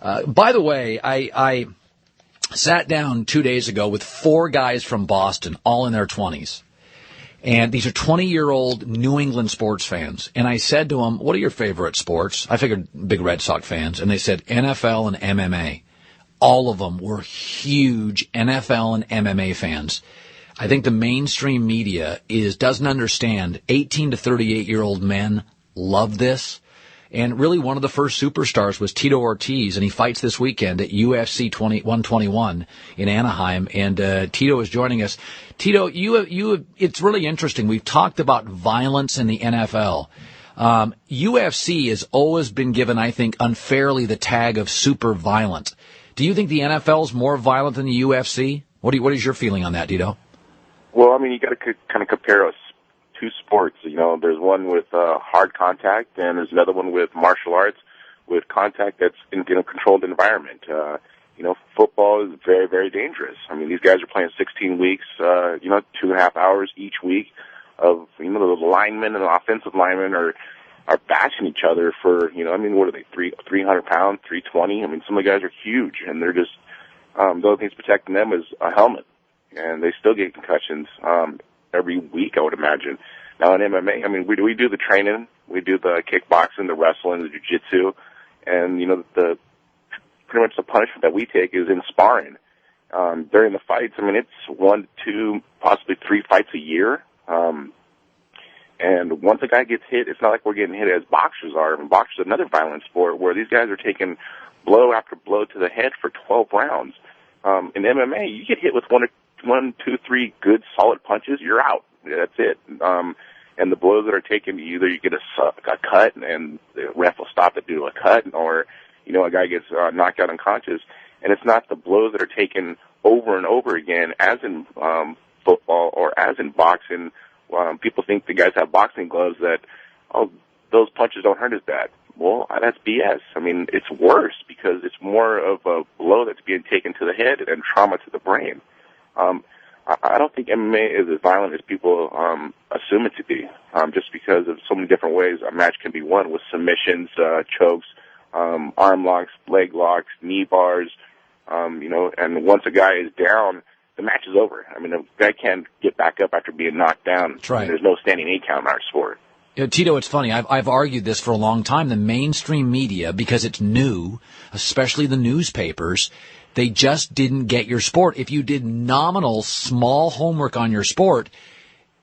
By the way, I sat down 2 days ago with 4 guys from Boston, all in their 20s. And these are 20-year-old New England sports fans. And I said to them, what are your favorite sports? I figured big Red Sox fans. And they said NFL and MMA. All of them were huge NFL and MMA fans. I think the mainstream media doesn't understand 18 to 38-year-old men love this. And really one of the first superstars was TITO Ortiz, and he fights this weekend at UFC 121 in Anaheim. And Tito is joining us. Tito, it's really interesting. We've talked about violence in the NFL. UFC has always been given, I think, unfairly the tag of super violent. Do you think the NFL is more violent than the UFC? What is your feeling on that, Tito? Well, I mean, you got to kind of compare us. 2 sports, there's one with hard contact, and there's another one with martial arts with contact that's in a controlled environment. Football is very, very dangerous. I mean, these guys are playing 16 weeks, 2.5 hours each week of, the linemen and the offensive linemen are bashing each other for, what are they, 300 pounds, 320? I mean, some of the guys are huge, and they're just, the only thing's protecting them is a helmet, and they still get concussions every week, I would imagine. Now in MMA, I mean, we do the training, we do the kickboxing, the wrestling, the jiu-jitsu, and, the pretty much the punishment that we take is in sparring. During the fights, I mean, it's 1, 2, possibly 3 fights a year. And once a guy gets hit, it's not like we're getting hit as boxers are. I mean, boxers are another violent sport where these guys are taking blow after blow to the head for 12 rounds. In MMA, you get hit with 1, 2, 3 good solid punches, you're out. That's it. And the blows that are taken, either you get a cut and the ref will stop it due to a cut, or, a guy gets knocked out unconscious. And it's not the blows that are taken over and over again, as in football or as in boxing. People think the guys have boxing gloves that, those punches don't hurt as bad. Well, that's BS. I mean, it's worse because it's more of a blow that's being taken to the head and trauma to the brain. I don't think MMA is as violent as people assume it to be, just because of so many different ways a match can be won with submissions, chokes, arm locks, leg locks, knee bars, and once a guy is down, the match is over. I mean, a guy can't get back up after being knocked down. That's right. There's no standing 8 count in our sport. Tito, it's funny. I've argued this for a long time. The mainstream media, because it's new, especially the newspapers, they just didn't get your sport. If you did nominal, small homework on your sport,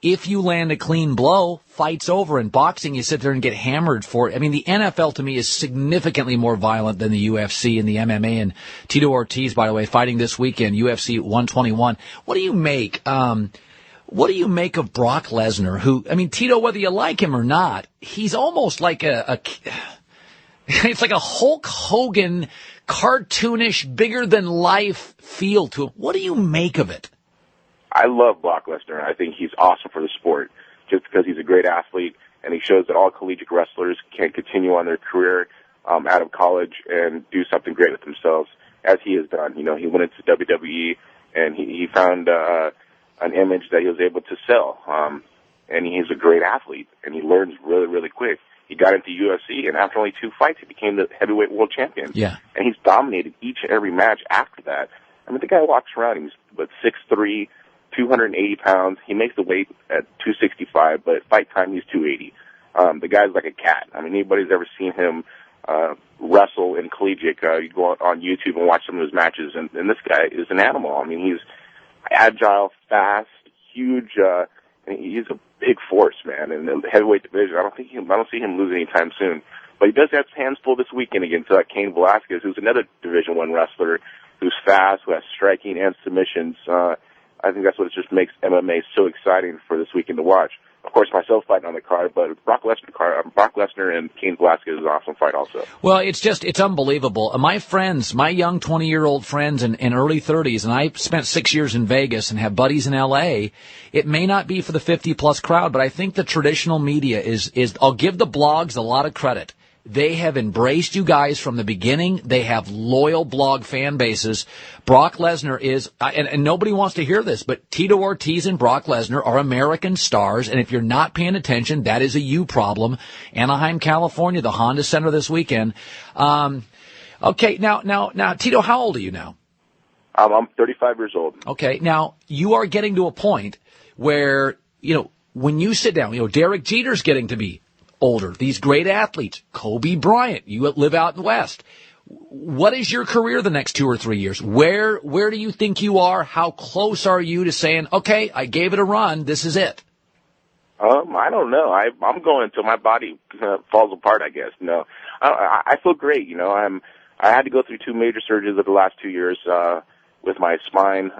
if you land a clean blow, fight's over. In boxing, you sit there and get hammered for it. I mean, the NFL, to me, is significantly more violent than the UFC and the MMA. And Tito Ortiz, by the way, fighting this weekend, UFC 121. What do you make? What do you make of Brock Lesnar, who, I mean, Tito, whether you like him or not, he's almost like it's like a Hulk Hogan, cartoonish, bigger than life feel to him. What do you make of it? I love Brock Lesnar. I think he's awesome for the sport just because he's a great athlete, and he shows that all collegiate wrestlers can continue on their career out of college and do something great with themselves, as he has done. He went into WWE, and he found an image that he was able to sell. And he's a great athlete, and he learns really, really quick. He got into UFC, and after only 2 fights, he became the heavyweight world champion. Yeah. And he's dominated each and every match after that. I mean, the guy walks around, he's 6'3", 280 pounds. He makes the weight at 265, but fight time, he's 280. The guy's like a cat. I mean, anybody's ever seen him wrestle in collegiate, you go on YouTube and watch some of his matches, and this guy is an animal. I mean, he's agile, fast, huge, and he's a big force, man. In the heavyweight division, I don't see him losing anytime soon. But he does have his hands full this weekend against Cain Velasquez, who's another Division I wrestler who's fast, who has striking and submissions. I think that's what just makes MMA so exciting for this weekend to watch. Of course, myself fighting on the card, but Brock Lesnar and Cain Velasquez is an awesome fight also. Well, it's unbelievable. My friends, my young 20-year-old friends in early 30s, and I spent 6 years in Vegas and have buddies in L.A., it may not be for the 50-plus crowd, but I think the traditional media is I'll give the blogs a lot of credit. They have embraced you guys from the beginning. They have loyal blog fan bases. Brock Lesnar is, and nobody wants to hear this, but Tito Ortiz and Brock Lesnar are American stars, and if you're not paying attention, that is a you problem. Anaheim, California, the Honda Center this weekend. Okay, now, Tito, how old are you now? I'm 35 years old. Okay, now you are getting to a point where, when you sit down, Derek Jeter's getting to be older. These great athletes, Kobe Bryant, you live out in the West. What is your career the next 2 or 3 years? Where do you think you are? How close are you to saying, okay, I gave it a run, this is it? I don't know. I'm going until my body falls apart, I guess. No, I feel great. I had to go through 2 major surgeries over the last 2 years, with my spine.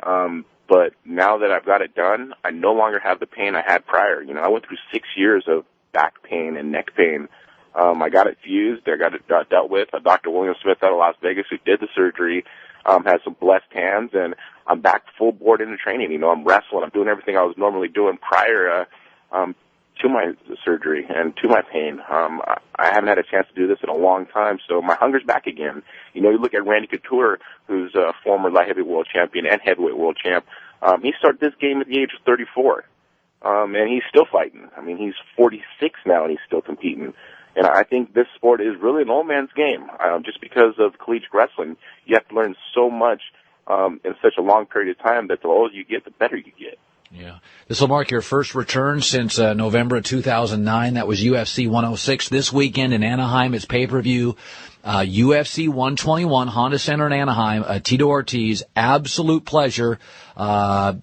But now that I've got it done, I no longer have the pain I had prior. I went through 6 years of back pain and neck pain. I got it fused. I got it dealt with. Dr. William Smith out of Las Vegas, who did the surgery, has some blessed hands, and I'm back full board into training. I'm wrestling. I'm doing everything I was normally doing prior to my surgery and to my pain. I haven't had a chance to do this in a long time, so my hunger's back again. You look at Randy Couture, who's a former light heavyweight world champion and heavyweight world champ. He started this game at the age of 34, and he's still fighting. He's 46 now, and he's still competing. And I think this sport is really an old man's game. Just because of collegiate wrestling, you have to learn so much in such a long period of time that the older you get, the better you get. Yeah. This will mark your first return since November of 2009. That was UFC 106. This weekend in Anaheim, it's pay-per-view. UFC 121, Honda Center in Anaheim. Tito Ortiz, absolute pleasure.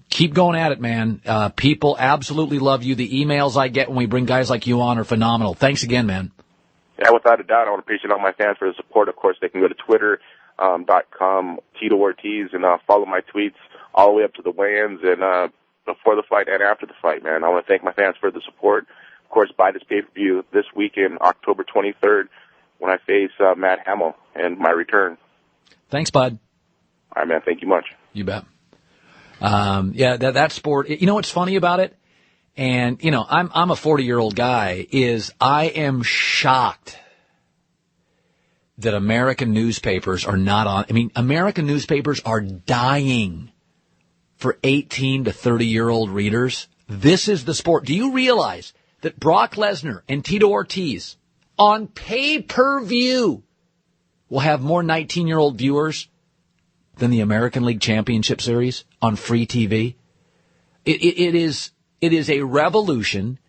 Keep going at it, man. People absolutely love you. The emails I get when we bring guys like you on are phenomenal. Thanks again, man. Yeah, without a doubt. I want to appreciate all my fans for the support. Of course, they can go to Twitter.com, Tito Ortiz, and follow my tweets all the way up to the weigh-ins and before the fight and after the fight, man. I want to thank my fans for the support. Of course, buy this pay-per-view this weekend, October 23rd, when I face Matt Hamill and my return. Thanks, bud. All right, man. Thank you much. You bet. Yeah, that sport, you know what's funny about it? And, I'm a 40-year-old guy, is I am shocked that American newspapers are not on. American newspapers are dying for 18 to 30-year-old readers. This is the sport. Do you realize that Brock Lesnar and Tito Ortiz on pay-per-view will have more 19-year-old viewers than the American League Championship Series on free TV? It is a revolution.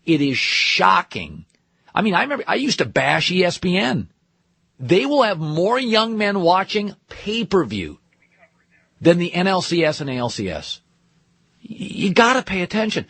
It is shocking. I remember I used to bash ESPN. They will have more young men watching pay-per-view than the NLCS and ALCS. You gotta pay attention.